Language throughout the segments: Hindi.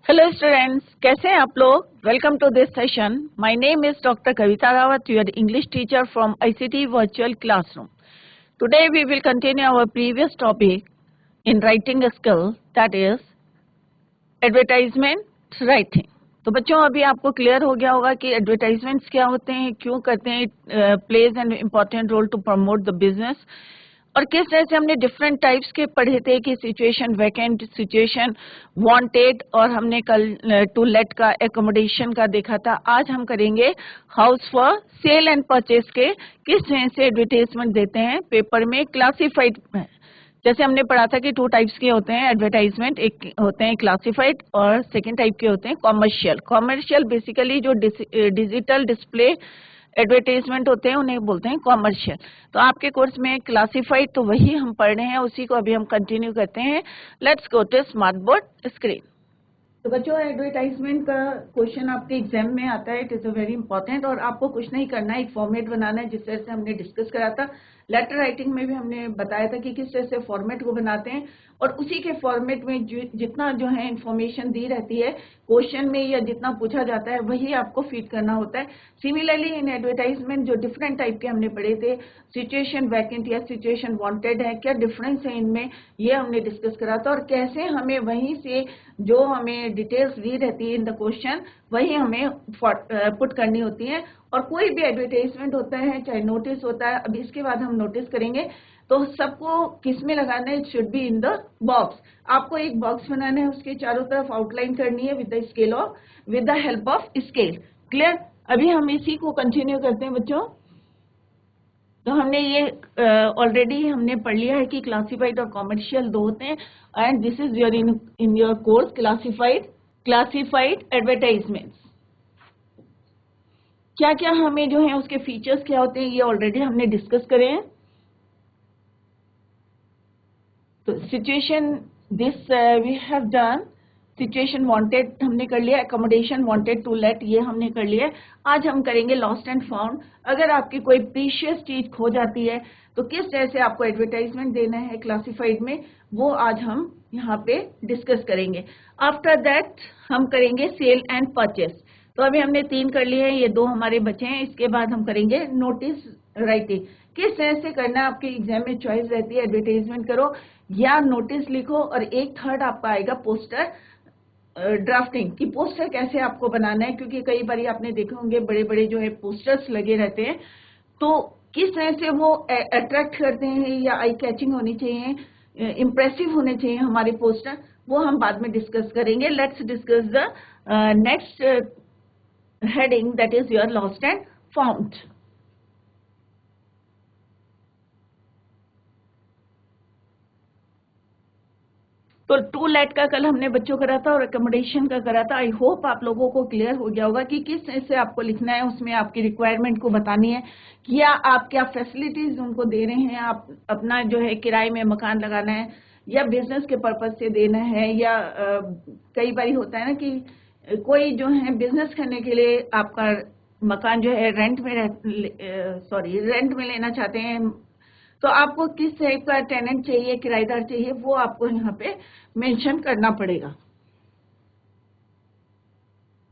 हेलो स्टूडेंट्स, कैसे हैं आप लोग। Welcome to this session. My name is doctor Kavita Rawat, your English teacher from ICT virtual classroom. Today we will continue our previous topic in writing skill, that is advertisement writing. तो बच्चों, अभी आपको क्लियर हो गया होगा कि एडवर्टाइजमेंट्स क्या होते हैं, क्यों करते हैं, plays an important role to promote the business, और किस तरह से हमने डिफरेंट टाइप्स के पढ़े थे कि सिचुएशन वैकेंट, सिचुएशन वांटेड, और हमने कल टू लेट का, एकोमोडेशन का देखा था। आज हम करेंगे house for cell and purchase के किस तरह से एडवर्टाइजमेंट देते हैं पेपर में, क्लासिफाइड। जैसे हमने पढ़ा था कि टू टाइप्स के होते हैं एडवर्टाइजमेंट, एक होते हैं क्लासिफाइड और सेकेंड टाइप के होते हैं कॉमर्शियल। कॉमर्शियल बेसिकली जो डिजिटल डिस्प्ले एडवर्टाइजमेंट होते हैं उन्हें बोलते हैं कॉमर्शियल। तो आपके कोर्स में क्लासिफाइड तो वही हम पढ़ रहे हैं, उसी को अभी हम कंटिन्यू करते हैं। Let's go to smart board screen. तो बच्चों, एडवर्टाइजमेंट का क्वेश्चन आपके एग्जाम में आता है, it is a very important. और आपको कुछ नहीं करना है, एक फॉर्मेट बनाना है जिस तरह से हमने डिस्कस करा था। लेटर राइटिंग में भी हमने बताया था कि किस तरह से फॉर्मेट को बनाते हैं, और उसी के फॉर्मेट में जितना जो है इंफॉर्मेशन दी रहती है क्वेश्चन में या जितना पूछा जाता है वही आपको फीड करना होता है। सिमिलरली इन एडवर्टाइजमेंट जो डिफरेंट टाइप के हमने पढ़े थे, सिचुएशन वैकेंट या सिचुएशन वांटेड है, क्या डिफरेंस है इनमें, ये हमने डिस्कस करा था। और कैसे हमें वहीं से जो हमें डिटेल्स दी रहती है इन द क्वेश्चन वही हमें पुट करनी होती है। और कोई भी एडवर्टाइजमेंट होता है, चाहे नोटिस होता है, अब इसके बाद हम नोटिस करेंगे, तो सबको किस में लगाना है, it should be in the box. आपको एक बॉक्स बनाना है, उसके चारों तरफ आउटलाइन करनी है with the help of scale. Clear. अभी हम इसी को कंटिन्यू करते हैं बच्चों। तो हमने ये ऑलरेडी हमने पढ़ लिया है कि क्लासिफाइड और कॉमर्शियल दो होते हैं, and this is your in your course classified advertisements. क्या क्या हमें जो है उसके फीचर्स क्या होते हैं, ये ऑलरेडी हमने डिस्कस करे हैं। तो situation this we have done, situation wanted हमने कर लिया, एकोमोडेशन वांटेड टू लेट ये हमने कर लिया। आज हम करेंगे लॉस्ट एंड फाउंड। अगर आपकी कोई प्रीशियस चीज खो जाती है तो किस तरह से आपको एडवर्टाइजमेंट देना है क्लासिफाइड में, वो आज हम यहाँ पे डिस्कस करेंगे। आफ्टर दैट हम करेंगे सेल एंड परचेस। तो अभी हमने 3 कर लिए हैं, ये 2 हमारे बचे हैं। इसके बाद हम करेंगे नोटिस राइटिंग। किस तरह से करना है, आपके एग्जाम में चॉइस रहती है, एडवर्टाइजमेंट करो या नोटिस लिखो, और एक थर्ड आपका आएगा पोस्टर ड्राफ्टिंग की पोस्टर कैसे आपको बनाना है। क्योंकि कई बार आपने देखे होंगे बड़े बड़े जो है पोस्टर्स लगे रहते हैं, तो किस तरह से वो अट्रैक्ट करते हैं या आई कैचिंग होनी चाहिए, इम्प्रेसिव होने चाहिए हमारे पोस्टर, वो हम बाद में डिस्कस करेंगे। Let's discuss the next heading, that is your lost and found. तो टू लेट का कल हमने बच्चों करा था और एकोमोडेशन का करा था। आई होप आप लोगों को क्लियर हो गया होगा कि किस तरह से आपको लिखना है, उसमें आपकी रिक्वायरमेंट को बतानी है, या आप क्या फैसिलिटीज उनको दे रहे हैं, आप अपना जो है किराए में मकान लगाना है या बिजनेस के पर्पज से देना है, या कई बार होता है ना कि कोई जो है बिजनेस करने के लिए आपका मकान जो है रेंट में लेना चाहते हैं, तो आपको किस टाइप का टेनेंट चाहिए, किराएदार चाहिए, वो आपको यहाँ पे मेंशन करना पड़ेगा।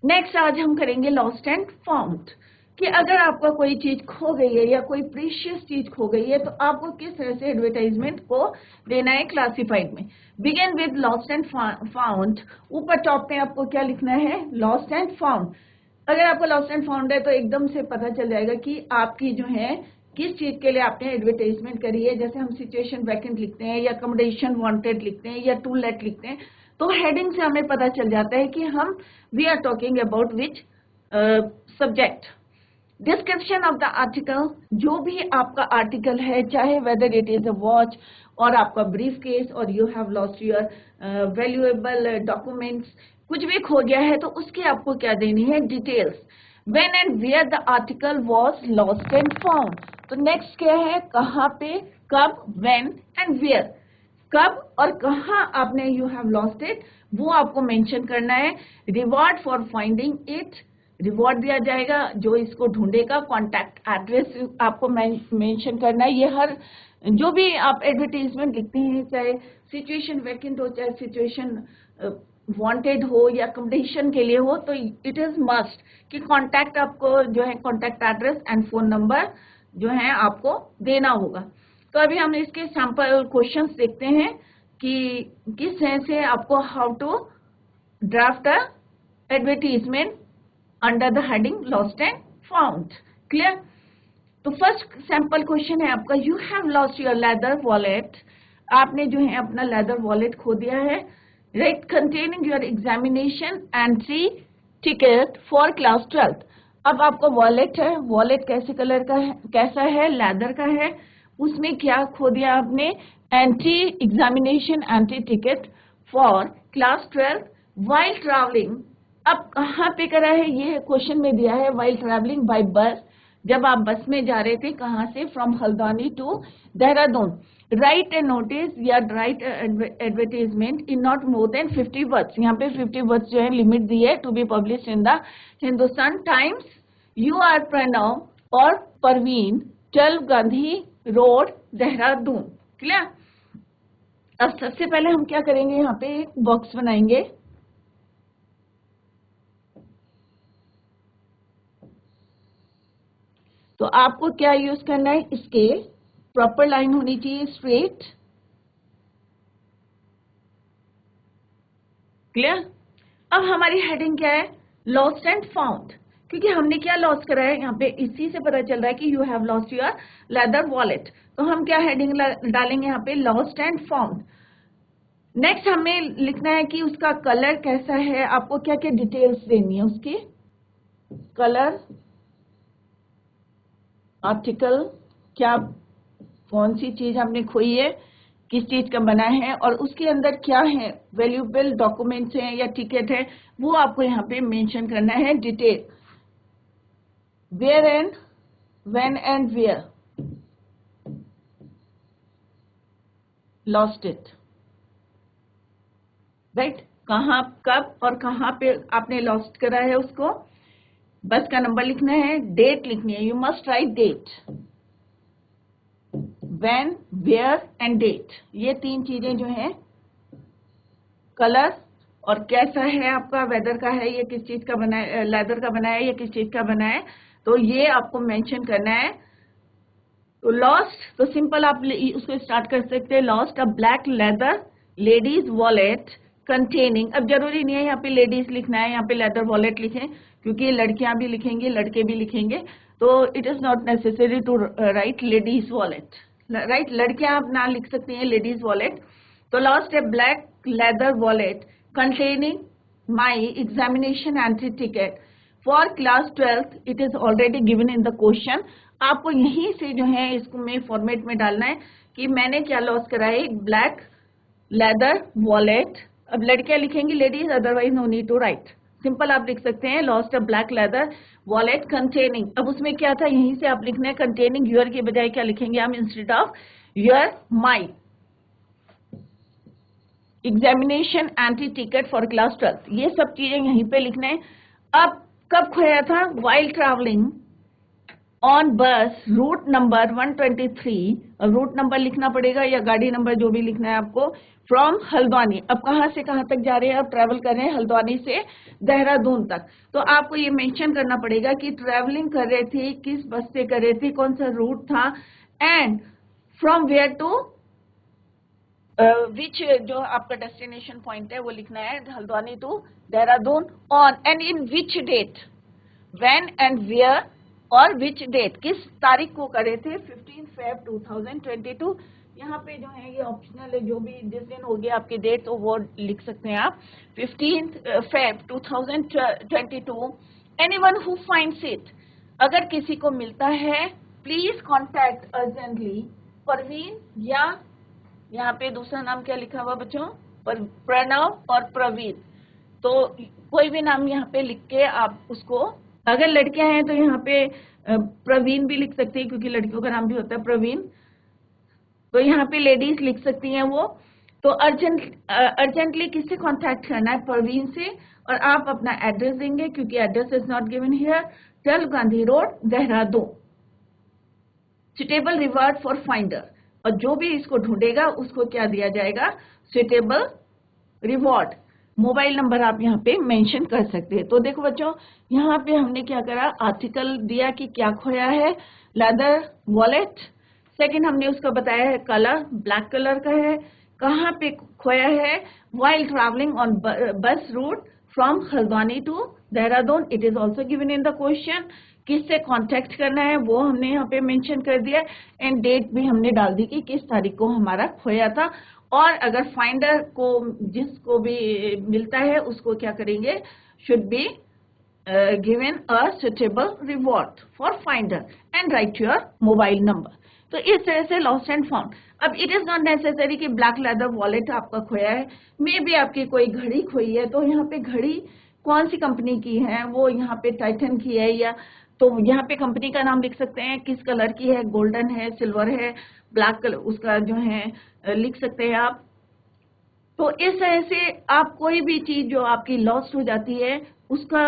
नेक्स्ट आज हम करेंगे लॉस्ट एंड फाउंड, कि अगर आपका कोई चीज खो गई है या कोई प्रीशियस चीज खो गई है तो आपको किस तरह से एडवर्टाइजमेंट को देना है क्लासिफाइड में। Begin with lost and found. ऊपर टॉप में आपको क्या लिखना है, लॉस्ट एंड फाउंड। अगर आपको लॉस्ट एंड फाउंड है तो एकदम से पता चल जाएगा कि आपकी जो है किस चीज के लिए आपने एडवर्टाइजमेंट करी है। जैसे हम सिचुएशन वैकेंट लिखते हैं या अकोमोडेशन वांटेड लिखते हैं या टू लेट लिखते हैं, तो हेडिंग से हमें पता चल जाता है कि हम we are talking about which subject. Description of the article, जो भी आपका आर्टिकल है, चाहे whether it is a watch और आपका ब्रीफ केस और you have lost your valuable documents, कुछ भी खो गया है तो उसकी आपको क्या देनी है, details. When and where the article was lost and found. तो नेक्स्ट क्या है, कहाँ पे, कब, व्हेन एंड वेयर, कब और कहाँ आपने यू हैव लॉस्ट इट, वो आपको मेंशन करना है। Reward for finding it, reward दिया जाएगा जो इसको ढूंढेगा। कॉन्टैक्ट एड्रेस आपको मेंशन करना है। ये हर जो भी आप एडवर्टाइजमेंट लिखते हैं, चाहे सिचुएशन वैकेंट हो चाहे सिचुएशन वांटेड हो या कंपटीशन के लिए हो, तो इट इज मस्ट कि कांटेक्ट आपको जो है contact address and phone number जो है आपको देना होगा। तो अभी हम इसके सैंपल क्वेश्चंस देखते हैं कि किस तरह से आपको how to draft a advertisement under the heading lost and found. Clear? तो फर्स्ट सैंपल क्वेश्चन है आपका, you have lost your leather wallet. आपने जो है अपना लेदर वॉलेट खो दिया है, right, containing your examination entry ticket for class 12th। अब आपका वॉलेट है, वॉलेट कैसे कलर का है, कैसा है, लेदर का है, उसमें क्या खो दिया आपने, entry examination entry ticket for class 12th while travelling. अब कहाँ पे करा है, ये क्वेश्चन में दिया है वाइल ट्रैवलिंग बाय बस, जब आप बस में जा रहे थे, कहाँ से, from Haldwani to Dehradun. Write a notice या write advertisement in not more than 50 words. यहाँ पे 50 वर्ड्स जो है लिमिट दी है, to be publish in the Hindustan Times. You are Pranav और परवीन, 12 गांधी रोड देहरादून। क्लियर? अब सबसे पहले हम क्या करेंगे, यहाँ पे एक बॉक्स बनाएंगे। तो आपको क्या यूज करना है, स्केल, प्रॉपर लाइन होनी चाहिए, स्ट्रेट। क्लियर? अब हमारी हेडिंग क्या है, लॉस्ट एंड फाउंड, क्योंकि हमने क्या लॉस करा है, यहाँ पे इसी से पता चल रहा है कि you have lost your leather wallet. तो हम क्या हेडिंग डालेंगे यहाँ पे, लॉस्ट एंड फाउंड। नेक्स्ट हमें लिखना है कि उसका कलर कैसा है, आपको क्या क्या डिटेल्स देनी है उसकी, कलर, आर्टिकल, क्या कौन सी चीज आपने खोई है, किस चीज का बना है, और उसके अंदर क्या है, वैल्यूएबल डॉक्यूमेंट्स हैं या टिकट है, वो आपको यहाँ पे मेंशन करना है, detail, where and when and where lost it, right, कहाँ, कब और कहाँ पे आपने लॉस्ट करा है उसको, बस का नंबर लिखना है, डेट लिखनी है, you must write date, when, where and date। ये तीन चीजें जो हैं, कलर और कैसा है आपका, वेदर का है, ये किस चीज का बना है, लेदर का बना है, ये किस चीज का बना है, तो ये आपको मेंशन करना है। तो लॉस्ट, तो सिंपल आप उसको स्टार्ट कर सकते हैं, lost a black leather ladies wallet containing. अब जरूरी नहीं है यहाँ पे लेडीज लिखना है, यहाँ पे लेदर वॉलेट लिखें, क्योंकि लड़कियां भी लिखेंगे, लड़के भी लिखेंगे, तो it is not necessary to write ladies wallet, right, लड़कियां आप ना लिख सकती हैं लेडीज वॉलेट। तो lost a black leather wallet containing my examination entry ticket for class 12th, it is already given in the question. आपको यहीं से जो है इसको में फॉर्मेट में डालना है कि मैंने क्या लॉस करा है, एक ब्लैक लेदर वॉलेट। अब लड़कियां लिखेंगी ladies, otherwise no need to write, simple आप लिख सकते हैं lost a black leather wallet containing. अब उसमें क्या था, यहीं से आप लिखना है कंटेनिंग, यूर के बजाय क्या लिखेंगे हम, instead of your my examination entry ticket for class 12th, ये सब चीजें यहीं पे लिखना है। अब कब खोया था, while travelling on bus route number 123, root number लिखना पड़ेगा या गाड़ी नंबर जो भी लिखना है आपको, फ्रॉम हल्द्वानी। अब कहाँ से कहाँ तक जा रहे हैं, आप ट्रैवल कर रहे हैं हल्द्वानी से देहरादून तक, तो आपको ये मेंशन करना पड़ेगा कि ट्रैवलिंग कर रहे थे, किस बस से कर रहे थे, कौन सा रूट था, and from where to which, जो आपका डेस्टिनेशन पॉइंट है वो लिखना है, Haldwani to Dehradun, on and in which date, when and where और विच डेट, किस तारीख को करे थे, 15 Feb 2022। यहाँ पे जो है ये ऑप्शनल है, जो भी जिस दिन होगी आपकी डेट तो वो लिख सकते हैं आप, 15 Feb 2022। Anyone who finds it, अगर किसी को मिलता है, प्लीज कॉन्टैक्ट अर्जेंटली परवीन, या यहाँ पे दूसरा नाम क्या लिखा हुआ बच्चों, प्रणव और प्रवीण, तो कोई भी नाम यहाँ पे लिख के आप उसको, अगर लड़कियां हैं तो यहाँ पे प्रवीण भी लिख सकती है, क्योंकि लड़कियों का नाम भी होता है प्रवीण, तो यहाँ पे लेडीज लिख सकती हैं वो। तो अर्जेंटली किससे कांटेक्ट करना है, प्रवीण से, और आप अपना एड्रेस देंगे, क्योंकि address is not given here, 12 Gandhi road Dehradun, suitable reward for finder, और जो भी इसको ढूंढेगा उसको क्या दिया जाएगा, सुटेबल रिवॉर्ड। मोबाइल नंबर आप यहाँ पे मेंशन कर सकते हैं। तो देखो बच्चों, यहाँ पे हमने क्या करा, आर्टिकल दिया कि क्या खोया है, लेदर वॉलेट। सेकंड हमने उसका बताया है कलर, ब्लैक कलर का है, कहाँ पे खोया है, while traveling on bus route from Haldwani to Dehradun, it is also given in the question. किससे कांटेक्ट करना है वो हमने यहाँ पे मेंशन कर दिया, एंड डेट भी हमने डाल दी कि किस तारीख को हमारा खोया था। और अगर फाइंडर को जिसको भी मिलता है उसको क्या करेंगे, should be given a suitable reward for finder and right your mobile number. तो इस तरह से लॉस्ट एंड फाउंड। अब इट इज नॉट नेसेसरी कि ब्लैक लेदर वॉलेट आपका खोया है, मे बी आपकी कोई घड़ी खोई है, तो यहाँ पे घड़ी कौन सी कंपनी की है, वो यहाँ पे टाइटन की है, या तो यहाँ पे कंपनी का नाम लिख सकते हैं, किस कलर की है, गोल्डन है, सिल्वर है, ब्लैक कलर उसका जो है लिख सकते हैं आप। तो इस तरह से आप कोई भी चीज जो आपकी लॉस्ट हो जाती है उसका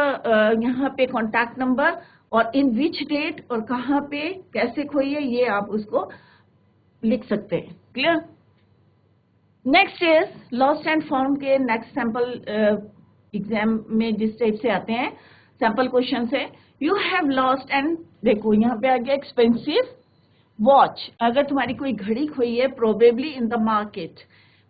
यहाँ पे कॉन्टैक्ट नंबर और इन विच डेट और कहाँ पे कैसे खोई है ये आप उसको लिख सकते हैं। Clear? Next is lost and found के नेक्स्ट सैंपल एग्जाम में जिस टाइप से आते हैं सैंपल क्वेश्चन है, यू हैव लॉस्ट एंड, देखो यहाँ पे आ गया एक्सपेंसिव वॉच। अगर तुम्हारी कोई घड़ी खोई है प्रोबेबली इन द मार्केट,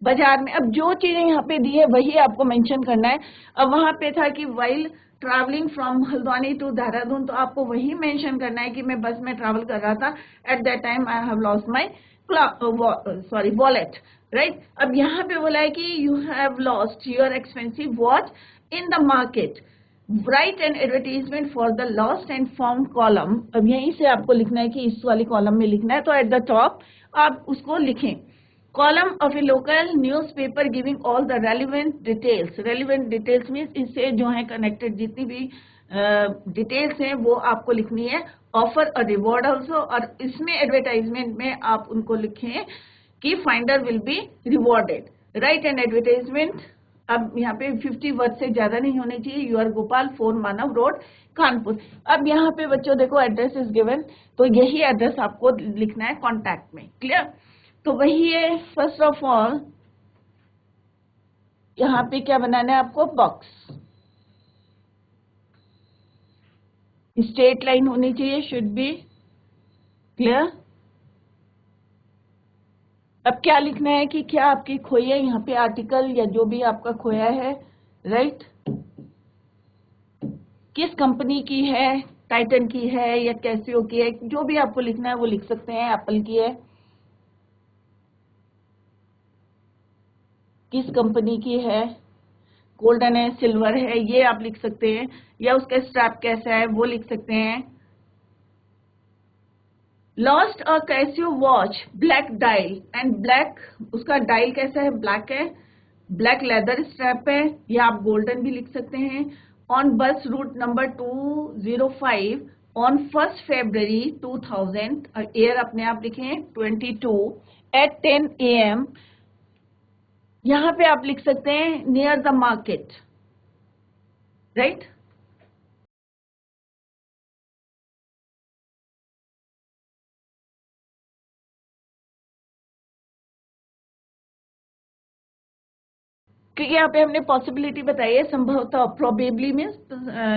बाजार में, अब जो चीजें यहाँ पे दी है वही आपको मेंशन करना है। अब वहां पे था कि while travelling from Haldwani to Dehradun, तो आपको वही मेंशन करना है कि मैं बस में ट्रैवल कर रहा था, at that time I have lost my wallet, right. अब यहाँ पे बोला है कि you have lost your expensive watch in the market, right N advertisement for the lost and found column. अब यहीं से आपको लिखना है कि इस वाली कॉलम में लिखना है, तो एट द टॉप आप उसको लिखें, column of A local newspaper giving all the relevant details. Relevant details means इससे जो है कनेक्टेड जितनी भी डिटेल्स हैं वो आपको लिखनी है, ऑफर अ रिवॉर्ड ऑल्सो, और इसमें एडवर्टाइजमेंट में आप उनको लिखें कि finder will be rewarded, right an advertisement. अब यहाँ पे 50 वर्ड से ज्यादा नहीं होने चाहिए, यूआर गोपाल 4 मानव रोड कानपुर। अब यहाँ पे बच्चों देखो एड्रेस इज गिवन, तो यही एड्रेस आपको लिखना है कॉन्टैक्ट में। क्लियर? तो वही है, फर्स्ट ऑफ ऑल यहाँ पे क्या बनाना है आपको, बॉक्स, स्ट्रेट लाइन होनी चाहिए, शुड बी क्लियर। अब क्या लिखना है कि क्या आपकी खोई है, यहाँ पे आर्टिकल या जो भी आपका खोया है, राइट, किस कंपनी की है, टाइटन की है या कैसियो की है, जो भी आपको लिखना है वो लिख सकते हैं, एप्पल की है, किस कंपनी की है, गोल्डन है, सिल्वर है, ये आप लिख सकते हैं, या उसका स्ट्रैप कैसा है वो लिख सकते हैं। Lost a Casio watch black dial and black, उसका डायल कैसा है, ब्लैक है, ब्लैक लेदर स्ट्रैप है, या आप गोल्डन भी लिख सकते हैं। On bus route number 205 on 1 February 2000, year अपने आप लिखें 22 at 10 AM, यहां पे आप लिख सकते हैं नियर द मार्केट, राइट। क्योंकि यहाँ पे हमने पॉसिबिलिटी बताई है, संभवतः, प्रोबेबली मीन्स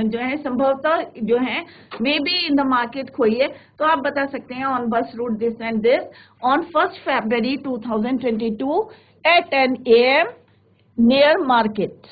जो है संभवतः जो है maybe in the market खोई है, तो आप बता सकते हैं on bus route this and this on 1 February 2022 at 10 AM near market.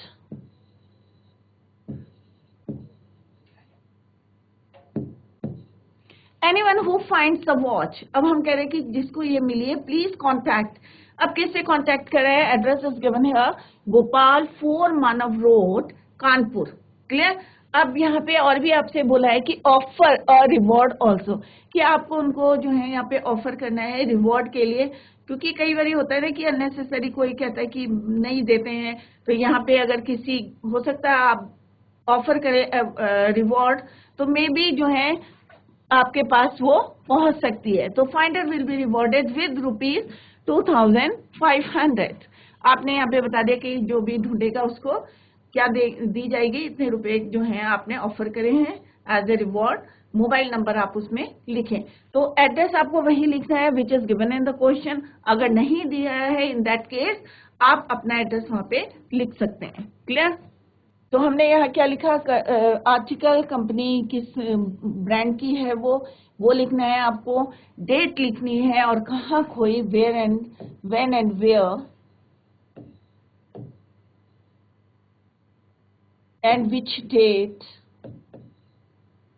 Anyone who finds the watch, अब हम कह रहे हैं कि जिसको ये मिली है प्लीज कॉन्टैक्ट। अब किससे कांटेक्ट करें, एड्रेस इज गिवन है गोपाल 4 मानव रोड कानपुर। क्लियर? अब यहाँ पे और भी आपसे बोला है कि ऑफर और रिवॉर्ड ऑल्सो, कि आपको उनको जो है यहाँ पे ऑफर करना है रिवॉर्ड के लिए, क्योंकि कई बार होता है ना कि अननेसेसरी कोई कहता है कि नहीं देते हैं, तो यहाँ पे अगर किसी, हो सकता है आप ऑफर करें रिवॉर्ड, तो मे बी जो है आपके पास वो पहुंच सकती है। तो finder will be rewarded with ₹2500। आपने यहाँ पे बता दिया कि जो भी ढूंढेगा उसको क्या दी जाएगी, इतने रुपए जो हैं आपने ऑफर करे हैं as a reward. Mobile number आप उसमें लिखें, तो एड्रेस आपको वही लिखना है which is given in the question. अगर नहीं दिया है इन दैट केस आप अपना एड्रेस वहां पे लिख सकते हैं। क्लियर? तो हमने यहाँ क्या लिखा, आर्टिकल कंपनी किस ब्रांड की है वो लिखना है आपको, डेट लिखनी है और कहाँ खोई, where and when and where and which date.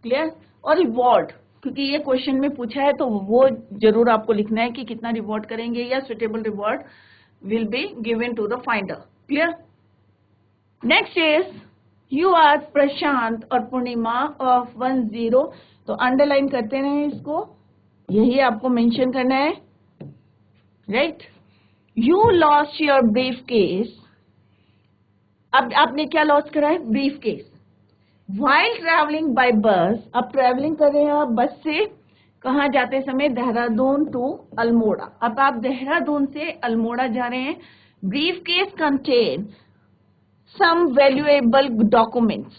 Clear? और रिवॉर्ड, क्योंकि ये क्वेश्चन में पूछा है तो वो जरूर आपको लिखना है कि कितना रिवॉर्ड करेंगे या suitable reward will be given to the finder. Clear? Next is you are Prashant और पूर्णिमा ऑफ 10, तो अंडरलाइन करते रहे इसको, यही आपको मेंशन करना है। Right? You lost your brief case, अब आपने क्या लॉस करा है, brief case. While travelling by bus, अब ट्रैवलिंग कर रहे हैं आप बस से, कहाँ जाते समय, देहरादून टू अल्मोड़ा। अब आप देहरादून से अल्मोड़ा जा रहे हैं। Briefcase contain some valuable documents.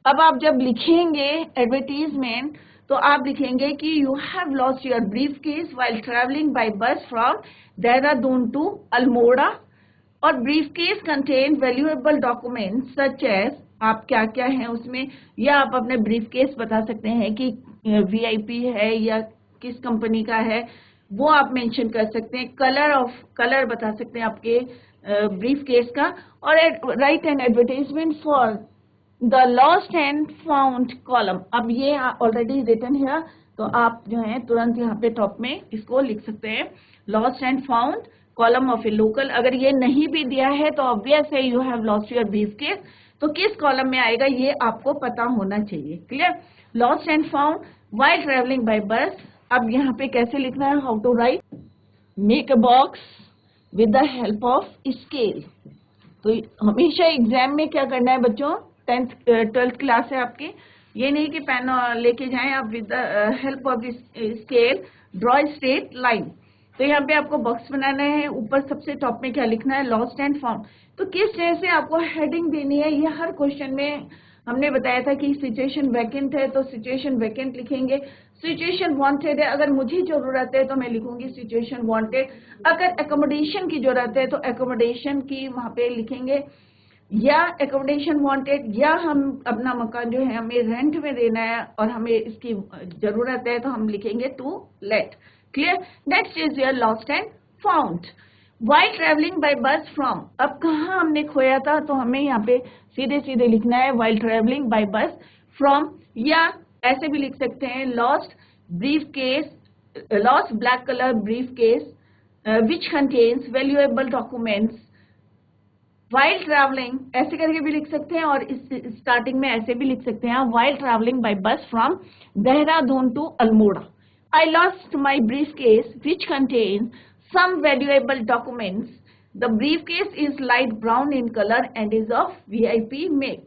अब आप जब लिखेंगे एडवर्टीजमेंट तो आप लिखेंगे कि you have lost your briefcase while travelling by bus from Dehradun to Almora, और briefcase contain valuable documents such as, आप क्या क्या है उसमें, या आप अपने ब्रीफ केस बता सकते हैं कि वीआईपी है या किस कंपनी का है, वो आप मेंशन कर सकते हैं। कलर बता सकते हैं आपके ब्रीफ केस का, और right an advertisement for the lost and found column. अब ये ऑलरेडी रिटन है, तो आप जो है तुरंत यहाँ पे टॉप में इसको लिख सकते हैं, lost and found column of A local. अगर ये नहीं भी दिया है तो ऑब्वियस है you have lost your brief case, तो किस कॉलम में आएगा ये आपको पता होना चाहिए। Clear? Lost and found while travelling by bus. अब यहाँ पे कैसे लिखना है, how to write, make a box with the help of scale. तो हमेशा एग्जाम में क्या करना है बच्चों, 12th क्लास है आपकी, ये नहीं कि पेन लेके जाएं आप, with the help of scale draw straight line. तो यहाँ पे आपको बॉक्स बनाना है, ऊपर सबसे टॉप में क्या लिखना है, लॉस्ट एंड फाउंड। तो किस तरह से आपको हेडिंग देनी है, ये हर क्वेश्चन में हमने बताया था कि सिचुएशन वैकेंट है तो सिचुएशन वैकेंट लिखेंगे, सिचुएशन वांटेड है, अगर मुझे जरूरत है तो मैं लिखूंगी सिचुएशन वांटेड, अगर एकोमोडेशन की जरूरत है तो एकोमोडेशन की वहां पे लिखेंगे, या एकोमोडेशन वांटेड, या हम अपना मकान जो है हमें रेंट में देना है और हमें इसकी जरूरत है तो हम लिखेंगे to let. Clear? Next is your lost and found while travelling by bus from. अब कहाँ हमने खोया था, तो हमें यहाँ पे सीधे सीधे लिखना है while travelling by bus from, या ऐसे भी लिख सकते हैं lost brief case, lost black colour brief case which contains valuable documents while travelling, ऐसे करके भी लिख सकते हैं, और इस स्टार्टिंग में ऐसे भी लिख सकते हैं while travelling by bus from Dehradun to Almora, I lost my briefcase which contains some valuable documents. The briefcase is light brown in color and is of VIP make.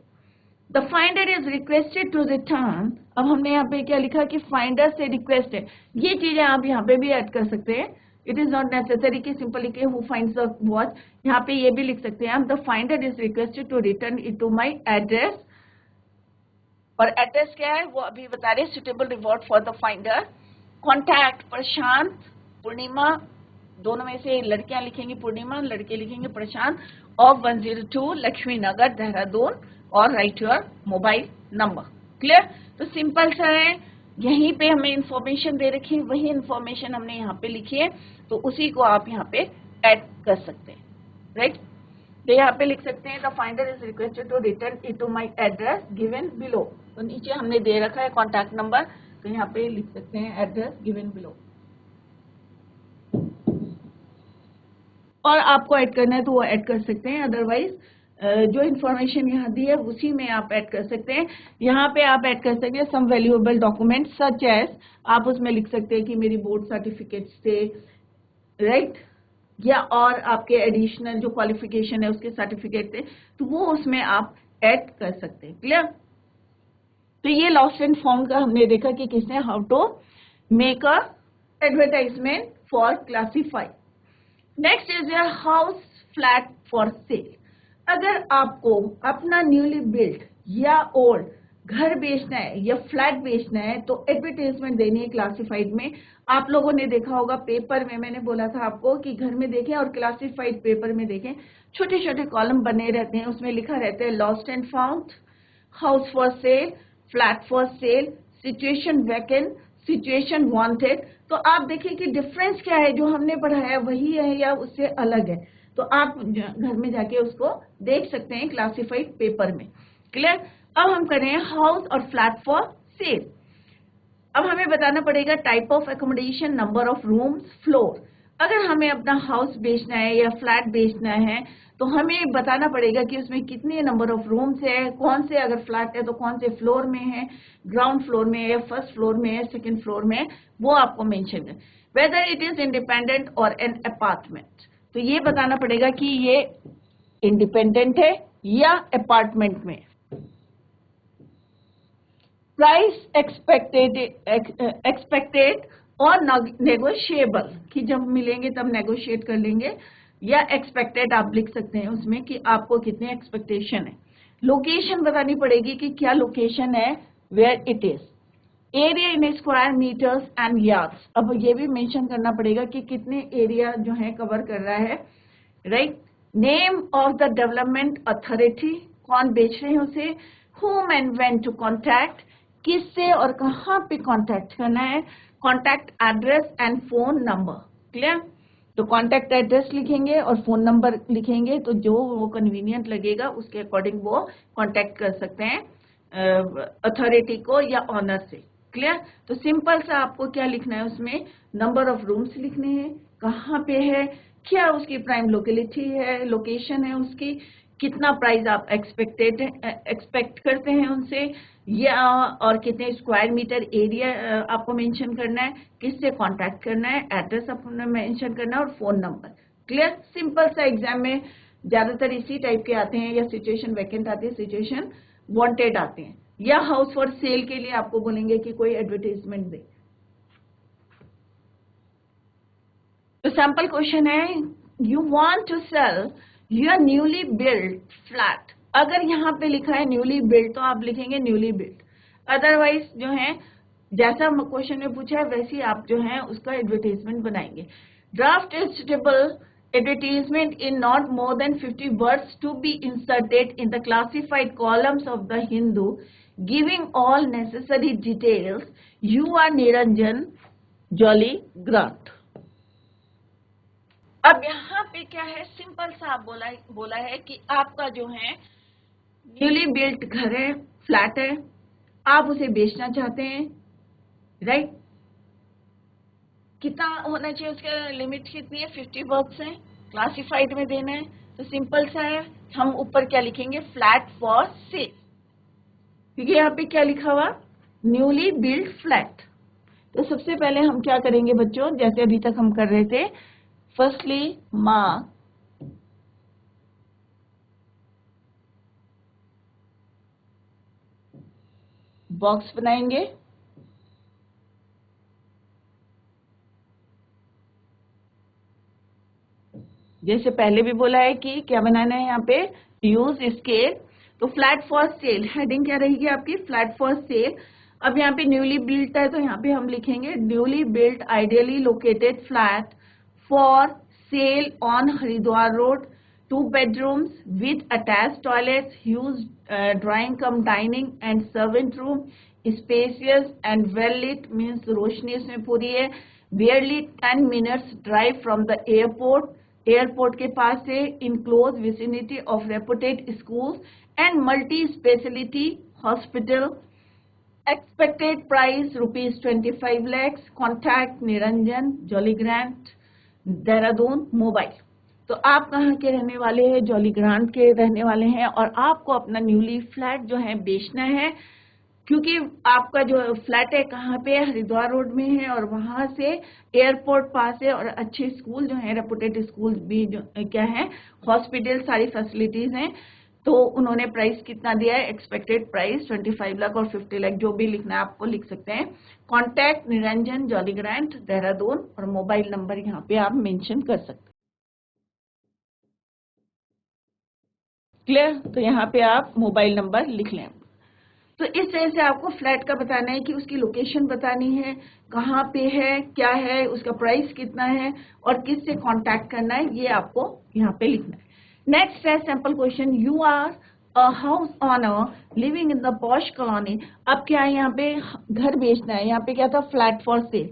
The finder is requested to return. अब हमने यहाँ पे क्या लिखा कि फाइंडर से रिक्वेस्ट है, ये चीजें आप यहाँ पे भी ऐड कर सकते हैं। इट इज नॉट नेसेसरी कि सिंपली के हु फाइंड्स द वॉच, यहाँ पे ये भी लिख सकते हैं आप, the finder is requested to return it to my address, और एड्रेस क्या है वो अभी बता रहे, suitable reward for the finder. Contact Prashant Purnima, दोनों में से लड़कियां लिखेंगी पूर्णिमा, लड़के लिखेंगे प्रशांत, ऑफ 102 लक्ष्मी नगर देहरादून, और write your mobile number. Clear? तो सिंपल सा है, यहीं पे हमें इंफॉर्मेशन दे रखी है, वही इंफॉर्मेशन हमने यहाँ पे लिखी है, तो उसी को आप यहाँ पे ऐड कर सकते हैं। राइट? तो यहाँ पे लिख सकते हैं the finder is requested to return it to my address given below. तो नीचे हमने दे रखा है कॉन्टैक्ट नंबर, तो यहाँ पे लिख सकते हैं एड्रेस गिवन बिलो, और आपको ऐड करना है तो वो ऐड कर सकते हैं, अदरवाइज जो इन्फॉर्मेशन यहाँ दी है उसी में आप ऐड कर सकते हैं। यहाँ पे आप ऐड कर सकते हैं some valuable document such as, आप उसमें लिख सकते हैं कि मेरी बोर्ड सर्टिफिकेट्स थे, राइट, या और आपके एडिशनल जो क्वालिफिकेशन है उसके सर्टिफिकेट थे, तो वो उसमें आप ऐड कर सकते हैं। क्लियर? तो ये लॉस्ट एंड फाउंड का हमने देखा कि किसने how to make a advertisement for classify. Next is your house flat for sale. अगर आपको अपना न्यूली बिल्ट या ओल्ड घर बेचना है या फ्लैट बेचना है तो एडवर्टाइजमेंट देनी है क्लासिफाइड में। आप लोगों ने देखा होगा पेपर में, मैंने बोला था आपको कि घर में देखें और क्लासिफाइड पेपर में देखें, छोटे छोटे कॉलम बने रहते हैं, उसमें लिखा रहता है lost and found, house for cell, flat for cell, situation vacant, situation wanted. तो आप देखिए कि डिफरेंस क्या है, जो हमने पढ़ाया वही है या उससे अलग है। तो आप घर में जाके उसको देख सकते हैं क्लासिफाइड पेपर में। क्लियर। अब हम करें हाउस और फ्लैट फॉर सेल। अब हमें बताना पड़ेगा type of accommodation, number of rooms, floor. अगर हमें अपना हाउस बेचना है या फ्लैट बेचना है तो हमें बताना पड़ेगा कि उसमें कितने नंबर ऑफ रूम्स है, कौन से, अगर फ्लैट है तो कौन से फ्लोर में है, ग्राउंड फ्लोर में है, फर्स्ट फ्लोर में है, सेकंड फ्लोर में है, वो आपको मेंशन है। वेदर इट इज इंडिपेंडेंट और एन अपार्टमेंट, तो ये बताना पड़ेगा कि ये इंडिपेंडेंट है या अपार्टमेंट में। प्राइस एक्सपेक्टेड और नेगोशिएबल, कि जब मिलेंगे तब नेगोशिएट कर लेंगे, या एक्सपेक्टेड आप लिख सकते हैं उसमें कि आपको कितने एक्सपेक्टेशन है। लोकेशन बतानी पड़ेगी कि क्या लोकेशन है, where it is. Area in square metres and yards, अब ये भी मेंशन करना पड़ेगा कि कितने एरिया जो है कवर कर रहा है, right. Name of the development authority, कौन बेच रहे हैं उसे, whom and when to contact, किससे और कहाँ पे कांटेक्ट करना है, contact address and phone number. Clear. तो कॉन्टैक्ट एड्रेस लिखेंगे और फोन नंबर लिखेंगे, तो जो वो कन्वीनियंट लगेगा उसके अकॉर्डिंग वो कांटेक्ट कर सकते हैं अथॉरिटी को या ऑनर से। क्लियर। तो सिंपल सा आपको क्या लिखना है उसमें, नंबर ऑफ रूम्स लिखने हैं, कहाँ पे है, क्या उसकी प्राइम लोकेलिटी है, लोकेशन है उसकी, कितना प्राइस आप एक्सपेक्ट करते हैं उनसे, या और कितने स्क्वायर मीटर एरिया आपको मेंशन करना है, किससे कांटेक्ट करना है, एड्रेस आपको मेंशन करना है और फोन नंबर। क्लियर। सिंपल सा एग्जाम में ज्यादातर इसी टाइप के आते हैं, या सिचुएशन वैकेंट आती है, सिचुएशन वांटेड आते हैं, या हाउस फॉर सेल के लिए आपको बोलेंगे कि कोई एडवर्टाइजमेंट दे। तो सैंपल क्वेश्चन है, you want to sell your newly built flat. अगर यहाँ पे लिखा है न्यूली बिल्ट तो आप लिखेंगे न्यूली बिल्ट, अदरवाइज जो है जैसा क्वेश्चन में पूछा है वैसे ही आप जो है उसका एडवर्टाइजमेंट बनाएंगे। Draft a suitable advertisement in not more than 50 words to be inserted in the classified columns of the Hindu, giving all necessary details. You are Niranjan Jolly Grant. अब यहाँ पे क्या है, सिंपल सा आप बोला है कि आपका जो है न्यूली बिल्ट घर है, फ्लैट है, आप उसे बेचना चाहते हैं, राइट। कितना होना चाहिए, उसका लिमिट कितनी है, 50 वर्ड्स है, क्लासिफाइड में देना है। तो सिंपल सा है, हम ऊपर क्या लिखेंगे, फ्लैट फॉर सेल, क्योंकि यहाँ पे क्या लिखा हुआ, न्यूली बिल्ट फ्लैट। तो सबसे पहले हम क्या करेंगे बच्चों, जैसे अभी तक हम कर रहे थे, फर्स्टली मार्क बॉक्स बनाएंगे, जैसे पहले भी बोला है कि क्या बनाना है यहाँ पे, यूज स्केल। तो फ्लैट फॉर सेल, हेडिंग क्या रहेगी आपकी, फ्लैट फॉर सेल। अब यहाँ पे न्यूली बिल्ट है तो यहाँ पे हम लिखेंगे newly built ideally located flat for cell on Haridwar road, 2 bedrooms with attached toilets, huge drawing cum dining and servant room, spacious and well lit, means रोशनी इसमें पूरी है, barely 10 minutes drive from the airport, airport के पास से, in close vicinity of reputed schools and multi speciality hospital. Expected price ₹25 lakhs। Contact Niranjan Jolly Grant, Dehradun. Mobile, तो आप कहाँ के रहने वाले हैं, जॉली ग्रांट के रहने वाले हैं, और आपको अपना न्यूली फ्लैट जो है बेचना है, क्योंकि आपका जो फ्लैट है कहाँ पे है, हरिद्वार रोड में है, और वहां से एयरपोर्ट पास है, और अच्छे स्कूल जो है, रेपुटेड स्कूल भी जो क्या है, हॉस्पिटल, सारी फैसिलिटीज हैं। तो उन्होंने प्राइस कितना दिया है, एक्सपेक्टेड प्राइस 25 लाख और 50 लाख, जो भी लिखना है आपको लिख सकते हैं। कॉन्टैक्ट निरंजन जॉली ग्रांट, देहरादून, और मोबाइल नंबर यहाँ पे आप मेंशन कर सकते हैं। क्लियर। तो यहाँ पे आप मोबाइल नंबर लिख लें। तो इस तरह से आपको फ्लैट का बताना है कि उसकी लोकेशन बतानी है, कहाँ पे है, क्या है, उसका प्राइस कितना है और किससे कांटेक्ट करना है, ये आपको यहाँ पे लिखना है। नेक्स्ट है sample question, you are a house owner living in the posh colony. अब क्या है, यहाँ पे घर बेचना है, यहाँ पे क्या था, flat for sale.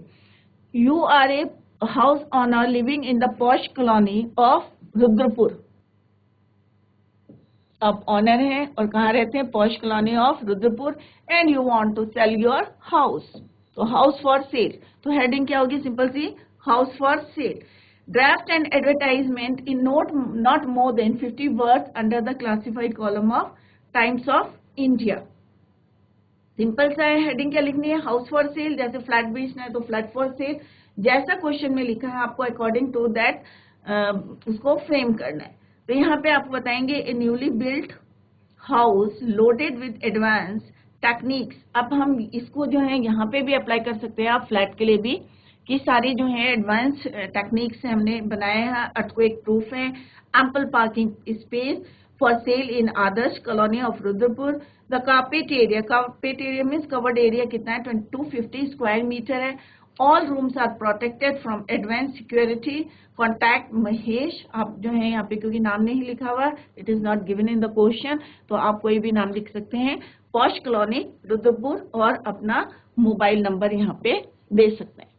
You are a house owner living in the posh colony of Rudrapur. आप ऑनर हैं और कहाँ रहते हैं, posh colony of Rudrapur, and you want to sell your house. तो हाउस फॉर सेल, तो हेडिंग क्या होगी, सिंपल सी, house for sale. Draft and advertisement in not more than 50 words under the classified column of Times of India. Simple सा है, हेडिंग क्या लिखनी है, हाउस फॉर सेल, जैसे फ्लैट बेचना है तो फ्लैट फॉर सेल, जैसा क्वेश्चन में लिखा है आपको अकॉर्डिंग टू दैट उसको फ्रेम करना है। तो यहाँ पे आपको बताएंगे a newly built house loaded with advance techniques. अब हम इसको जो है यहाँ पे भी अप्लाई कर सकते हैं आप फ्लैट के लिए भी, कि सारी जो है एडवांस टेक्निक्स से हमने बनाया है, अर्थक्वेक प्रूफ है, ample parking space for sale in Adarsh colony of Rudrapur. The carpet area means covered area कितना है, 250 स्क्वायर मीटर है। All rooms are protected from advance security. Contact Mahesh. आप जो है यहाँ पे क्योंकि नाम नहीं लिखा हुआ, it is not given in the question, तो आप कोई भी नाम लिख सकते हैं, पॉश कॉलोनी रुद्रपुर, और अपना मोबाइल नंबर यहाँ पे दे सकते हैं।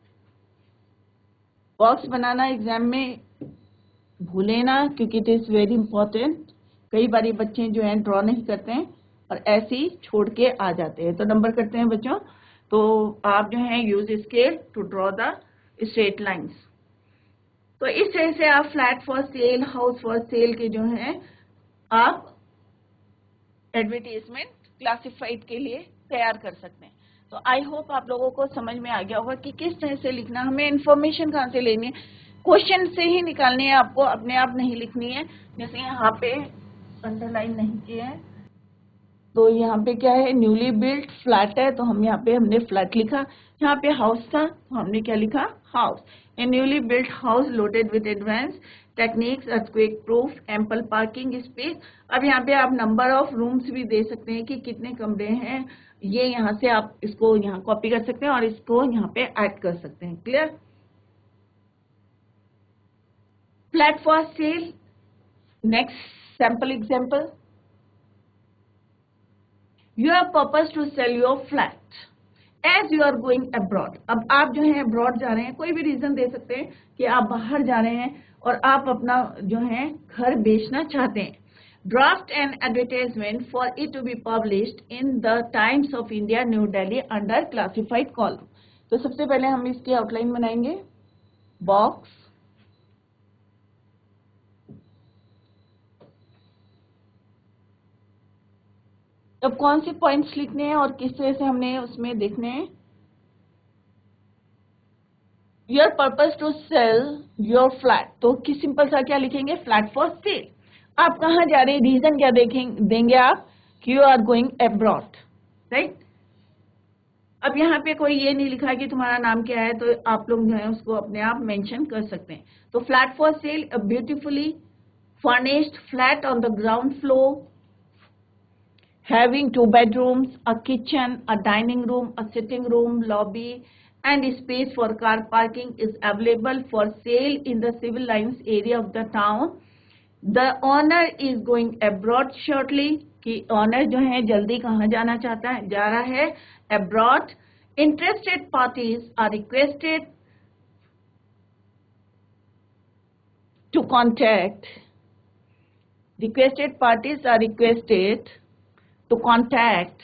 बॉक्स बनाना एग्जाम में भूले ना, क्योंकि इट इज वेरी इंपॉर्टेंट। कई बार बच्चे जो है ड्रॉ नहीं करते हैं और ऐसे ही छोड़ के आ जाते हैं। तो नंबर करते हैं बच्चों, तो आप जो है use scale to draw the straight lines. तो इस तरह से आप flat for sale, house for sale के जो है आप एडवर्टाइजमेंट क्लासिफाइड के लिए तैयार कर सकते हैं। तो आई होप आप लोगों को समझ में आ गया होगा कि किस तरह से लिखना, हमें इंफॉर्मेशन कहाँ से लेनी है, क्वेश्चन से ही निकालनी है आपको, अपने आप नहीं लिखनी है। जैसे यहाँ पे अंडरलाइन नहीं किया है, तो यहाँ पे क्या है, न्यूली बिल्ट फ्लैट है, तो हम यहाँ पे हमने फ्लैट लिखा। यहाँ पे हाउस था तो हमने क्या लिखा, house. A newly built house loaded with advance techniques, earthquake proof, ample parking space. अब यहाँ पे आप नंबर ऑफ रूम्स भी दे सकते हैं कि कितने कमरे हैं, ये यहाँ से आप इसको यहाँ कॉपी कर सकते हैं और इसको यहाँ पे ऐड कर सकते हैं। Clear? Flat for cell, next sample example, your purpose to sell your flat as you are going abroad। अब आप जो है अब्रॉड जा रहे हैं, कोई भी रीजन दे सकते हैं कि आप बाहर जा रहे हैं और आप अपना जो है घर बेचना चाहते हैं। Draft and advertisement for it to be published in the Times of India New Delhi under classified column. तो सबसे पहले हम इसकी आउटलाइन बनाएंगे, बॉक्स, अब कौन से पॉइंट्स लिखने हैं और किस तरह से हमने उसमें देखने हैं। Your purpose to sell your flat, तो किस सिंपल सा क्या लिखेंगे, फ्लैट फॉर सेल। आप कहाँ जा रहे हैं, रीजन क्या देंगे आप, कि you are going abroad, right. अब यहाँ पे कोई ये नहीं लिखा कि तुम्हारा नाम क्या है, तो आप लोग जो है उसको अपने आप मेंशन कर सकते हैं। तो flat for cell, a beautifully furnished flat on the ground floor having 2 bedrooms, a kitchen, a dining room, a sitting room, lobby, and space for car parking is available for sale in the civil lines area of the town. The owner is going abroad shortly, कि owner जो है जल्दी कहाँ जाना चाहता है, जा रहा है abroad. Interested parties are requested to contact. Requested parties are requested to contact,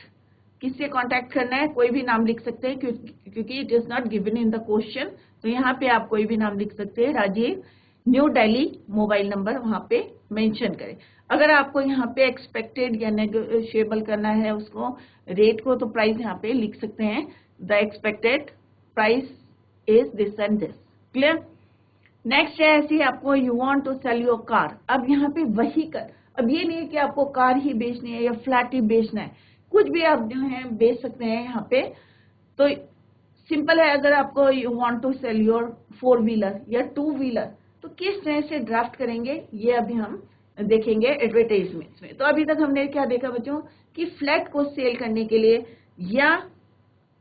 किससे कांटेक्ट करना है, कोई भी नाम लिख सकते हैं क्योंकि it is not given in the question. तो यहाँ पे आप कोई भी नाम लिख सकते हैं, राजीव, न्यू दिल्ली, मोबाइल नंबर वहां पे मेंशन करें। अगर आपको यहाँ पे एक्सपेक्टेड या नेगोशिएबल करना है उसको रेट को, तो प्राइस यहाँ पे लिख सकते हैं, the expected price is this and this. Clear? Next है ऐसे आपको, you want to sell your car. अब यहाँ पे व्हीकल, अब ये नहीं है कि आपको कार ही बेचनी है या फ्लैट ही बेचना है, कुछ भी आप जो है बेच सकते हैं यहाँ पे। तो सिंपल है, अगर आपको you want to sell your 4 wheeler या 2 व्हीलर, तो किस तरह से ड्राफ्ट करेंगे ये अभी हम देखेंगे एडवर्टाइजमेंट्स में। तो अभी तक हमने क्या देखा बच्चों कि फ्लैट को सेल करने के लिए या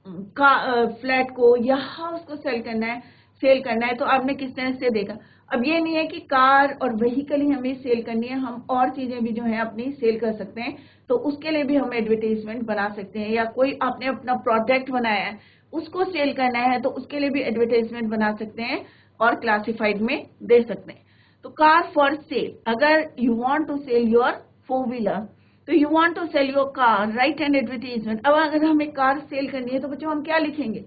फ्लैट को या हाउस को सेल करना है तो आपने किस तरह से देखा। अब ये नहीं है कि कार और व्हीकल ही हमें सेल करनी है, हम और चीजें भी जो है अपनी सेल कर सकते हैं, तो उसके लिए भी हम एडवर्टाइजमेंट बना सकते हैं। या कोई आपने अपना प्रोडक्ट बनाया है उसको सेल करना है तो उसके लिए भी एडवर्टाइजमेंट बना सकते हैं और क्लासिफाइड में दे सकते हैं। तो कार फॉर सेल, अगर you want to sell your 4 wheeler, तो you want to sell your car, write an advertisement. अब अगर हमें कार सेल करनी है तो बच्चों हम क्या लिखेंगे,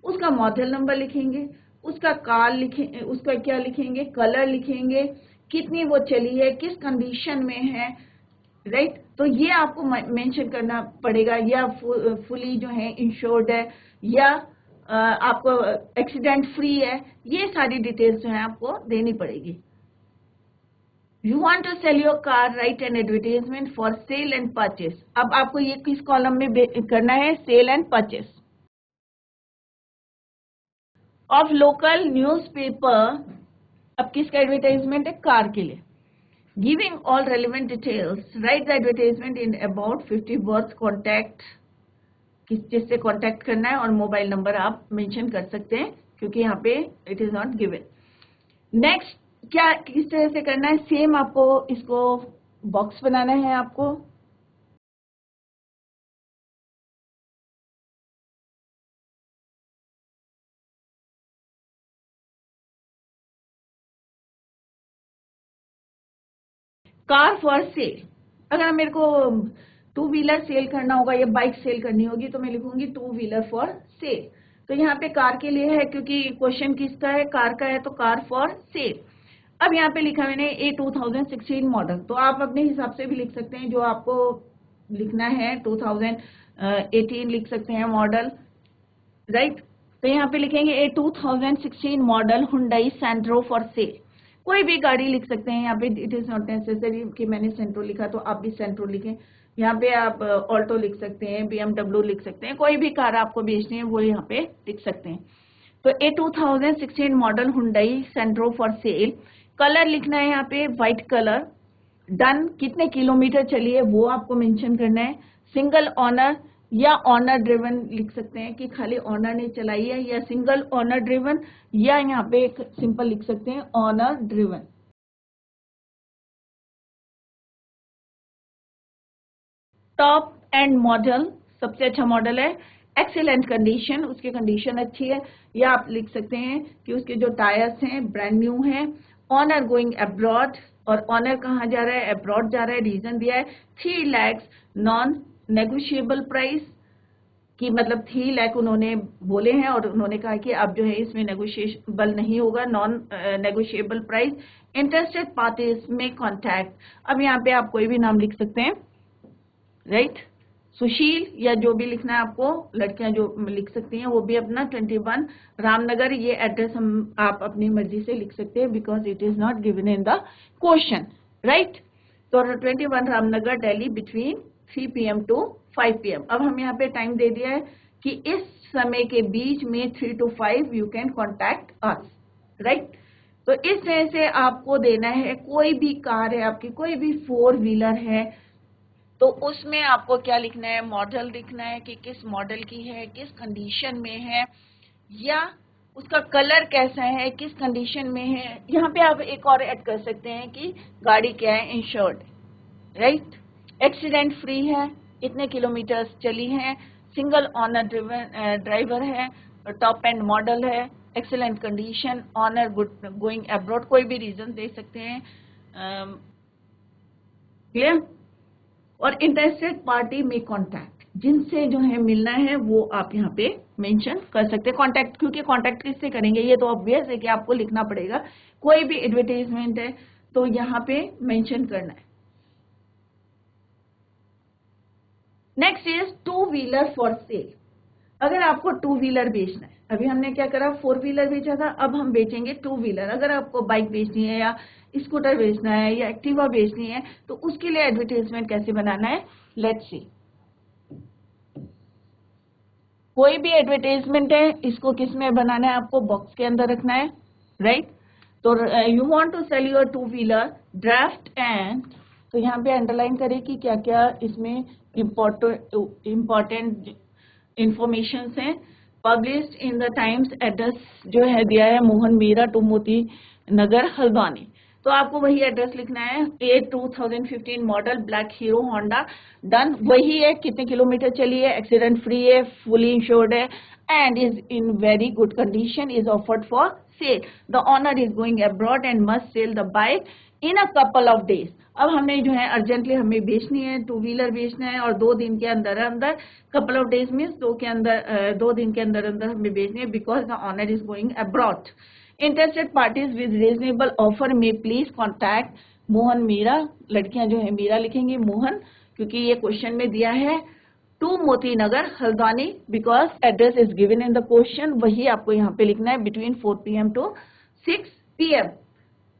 उसका मॉडल नंबर लिखेंगे, उसका कार लिखेंगे, उसका क्या लिखेंगे, कलर लिखेंगे, कितनी वो चली है, किस कंडीशन में है, राइट। तो ये आपको मेंशन करना पड़ेगा, या फुली जो है इंश्योर्ड है, या आपको एक्सीडेंट फ्री है, ये सारी डिटेल्स जो है आपको देनी पड़ेगी। You want to sell your car, write an advertisement for sale and purchase. अब आपको ये किस कॉलम में करना है, sale and purchase. Of local newspaper, अब किसका एडवर्टाइजमेंट है, कार के लिए। Giving all relevant details, right the advertisement in about 50 words, contact, जिससे कॉन्टैक्ट करना है, और मोबाइल नंबर आप मेंशन कर सकते हैं क्योंकि यहाँ पे it is not given. Next क्या किस तरह से करना है, सेम आपको इसको बॉक्स बनाना है आपको। कार फॉर सेल, अगर मेरे को 2 व्हीलर सेल करना होगा या बाइक सेल करनी होगी तो मैं लिखूंगी 2 व्हीलर फॉर सेल। तो यहाँ पे कार के लिए है क्योंकि क्वेश्चन किसका है, कार का है, तो कार फॉर सेल। अब यहाँ पे लिखा मैंने ए 2016 मॉडल, तो आप अपने हिसाब से भी लिख सकते हैं, जो आपको लिखना है 2018 लिख सकते हैं मॉडल, राइट। तो यहाँ पे लिखेंगे a 2016 model Hyundai Santro for sale. कोई भी गाड़ी लिख सकते हैं, यहाँ पे इट इज नॉट नेसेसरी कि मैंने सेंट्रो लिखा तो आप भी सेंट्रो लिखें। यहाँ पे आप ऑल्टो लिख सकते हैं, BMW लिख सकते हैं, कोई भी कार आपको बेचनी है वो यहाँ पे लिख सकते हैं। तो a 2016 model Hyundai Santro for sale, colour लिखना है यहाँ पे व्हाइट कलर, डन, कितने किलोमीटर चली है वो आपको मेंशन करना है, सिंगल ऑनर या ऑनर ड्रिवन लिख सकते हैं कि खाली ऑनर ने चलाई है, या सिंगल ऑनर ड्रिवन, या यहाँ पे एक सिंपल लिख सकते हैं owner driven. Top end model, सबसे अच्छा मॉडल है, एक्सीलेंट कंडीशन, उसकी कंडीशन अच्छी है, या आप लिख सकते हैं कि उसके जो टायर्स हैं ब्रांड न्यू हैं, ऑनर गोइंग अब्रॉड, और ऑनर कहाँ जा रहा है, अब्रॉड जा रहा है, रीजन दिया है 3 लाख नॉन नेगोशिएबल प्राइस, कि मतलब 3 लाख उन्होंने बोले हैं और उन्होंने कहा कि अब जो है इसमें नेगोशिएबल नहीं होगा, non negotiable price, interested parties में कॉन्टैक्ट। अब यहाँ पे आप कोई भी नाम लिख सकते हैं, राइट, सुशील, या जो भी लिखना है आपको, लड़कियां जो लिख सकती हैं वो भी अपना 21 रामनगर, ये एड्रेस हम आप अपनी मर्जी से लिख सकते हैं because it is not given in the question, right. तो 21 Ramnagar Delhi between 3 PM to 5 PM। अब हम यहाँ पे टाइम दे दिया है कि इस समय के बीच में 3 to 5 you can contact us, right. तो इस तरह से आपको देना है, कोई भी कार है आपकी, कोई भी 4 व्हीलर है, तो उसमें आपको क्या लिखना है, मॉडल लिखना है कि किस मॉडल की है, किस कंडीशन में है, या उसका कलर कैसा है, किस कंडीशन में है। यहाँ पे आप एक और ऐड कर सकते हैं कि गाड़ी क्या है, इंश्योर्ड, राइट, एक्सीडेंट फ्री है, इतने किलोमीटर्स चली है, सिंगल ऑनर ड्राइवर है, टॉप एंड मॉडल है, excellent condition, owner going abroad, कोई भी रीजन दे सकते हैं, क्लियर। और इंटरेस्टेड पार्टी में कॉन्टैक्ट, जिनसे जो है मिलना है वो आप यहाँ पे मेंशन कर सकते हैं कॉन्टैक्ट, क्योंकि कॉन्टैक्ट किससे करेंगे ये तो ऑब्वियस है कि आपको लिखना पड़ेगा, कोई भी एडवर्टाइजमेंट है तो यहाँ पे मेंशन करना है। Next is 2 wheeler for sale, अगर आपको 2 व्हीलर बेचना है, अभी हमने क्या करा 4 व्हीलर बेचा था, अब हम बेचेंगे 2 व्हीलर। अगर आपको बाइक बेचनी है या स्कूटर बेचना है या एक्टिवा बेचनी है तो उसके लिए एडवर्टाइजमेंट कैसे बनाना है, लेट्स सी। कोई भी एडवर्टाइजमेंट है, इसको किस में बनाना है, आपको बॉक्स के अंदर रखना है, राइट। तो you want to sell your two wheeler draft and, तो यहाँ पे अंडरलाइन करें कि क्या क्या इसमें इम्पोर्टेंट इंफॉर्मेशन है। Published in the Times, address जो है दिया है मोहन मीरा टू मोती नगर हल्द्वानी। तो आपको वही एड्रेस लिखना है। A 2015 model black Hero Honda, done वही है। कितने किलोमीटर चली है, एक्सीडेंट फ्री है, फुली इंश्योर्ड है and is in very good condition, is offered for sale. The owner is going abroad and must sell the bike in a couple of days. अब हमने जो है अर्जेंटली हमें बेचनी है, टू व्हीलर बेचना है और 2 दिन के अंदर अंदर, कपल ऑफ डेज मीन्स 2 दिन के अंदर अंदर हमें बेचनी है, because the owner is going abroad. Interested parties with reasonable offer में प्लीज कॉन्टैक्ट मोहन मीरा, लड़कियां जो है मीरा लिखेंगी मोहन, क्योंकि ये क्वेश्चन में दिया है to Moti Nagar Haldwani, because address is given in the question. वही आपको यहाँ पे लिखना है बिटवीन 4 PM to 6 PM।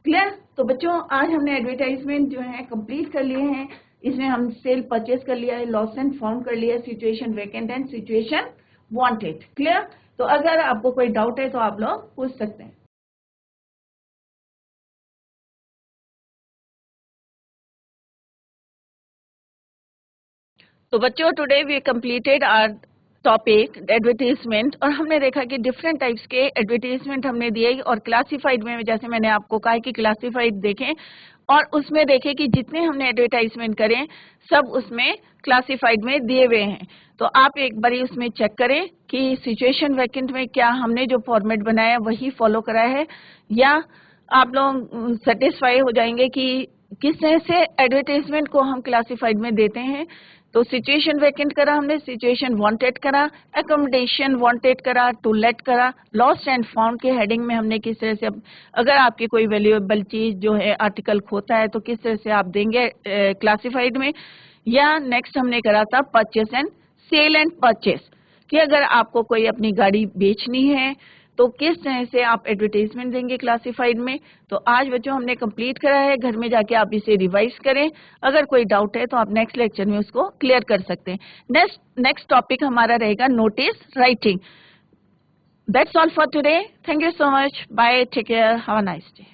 क्लियर? तो बच्चों आज हमने एडवर्टाइजमेंट जो है कंप्लीट कर लिए हैं। इसमें हम सेल परचेज कर लिया है, लॉस एंड फाउंड कर लिया है, situation vacant and situation wanted. Clear? तो अगर आपको कोई डाउट है तो आप लोग पूछ सकते हैं। तो बच्चों today we completed our topic advertisement, और हमने देखा कि डिफरेंट टाइप्स के एडवर्टीजमेंट हमने दिए, और क्लासिफाइड में जैसे मैंने आपको कहा कि क्लासिफाइड देखें और उसमें देखें कि जितने हमने एडवर्टाइजमेंट करें सब उसमें क्लासिफाइड में दिए हुए हैं। तो आप एक बारी उसमें चेक करें कि सिचुएशन वैकेंट में क्या हमने जो फॉर्मेट बनाया वही फॉलो करा है, या आप लोग सेटिस्फाई हो जाएंगे कि किस तरह से एडवर्टाइजमेंट को हम क्लासिफाइड में देते हैं। तो सिचुएशन वैकेंट करा हमने, सिचुएशन वांटेड करा, एकोमोडेशन वांटेड करा, टू लेट करा, लॉस्ट एंड फाउंड के हेडिंग में हमने किस तरह से, अगर आपकी कोई वैल्यूएबल चीज जो है आर्टिकल खोता है तो किस तरह से आप देंगे क्लासिफाइड में। या नेक्स्ट हमने करा था purchase and sale and purchase, कि अगर आपको कोई अपनी गाड़ी बेचनी है तो किस तरह से आप एडवर्टाइजमेंट देंगे क्लासिफाइड में। तो आज बच्चों हमने कंप्लीट करा है, घर में जाके आप इसे रिवाइज करें। अगर कोई डाउट है तो आप नेक्स्ट लेक्चर में उसको क्लियर कर सकते हैं। नेक्स्ट टॉपिक हमारा रहेगा notice writing. That's all for today. Thank you so much, bye, take care, have a nice day.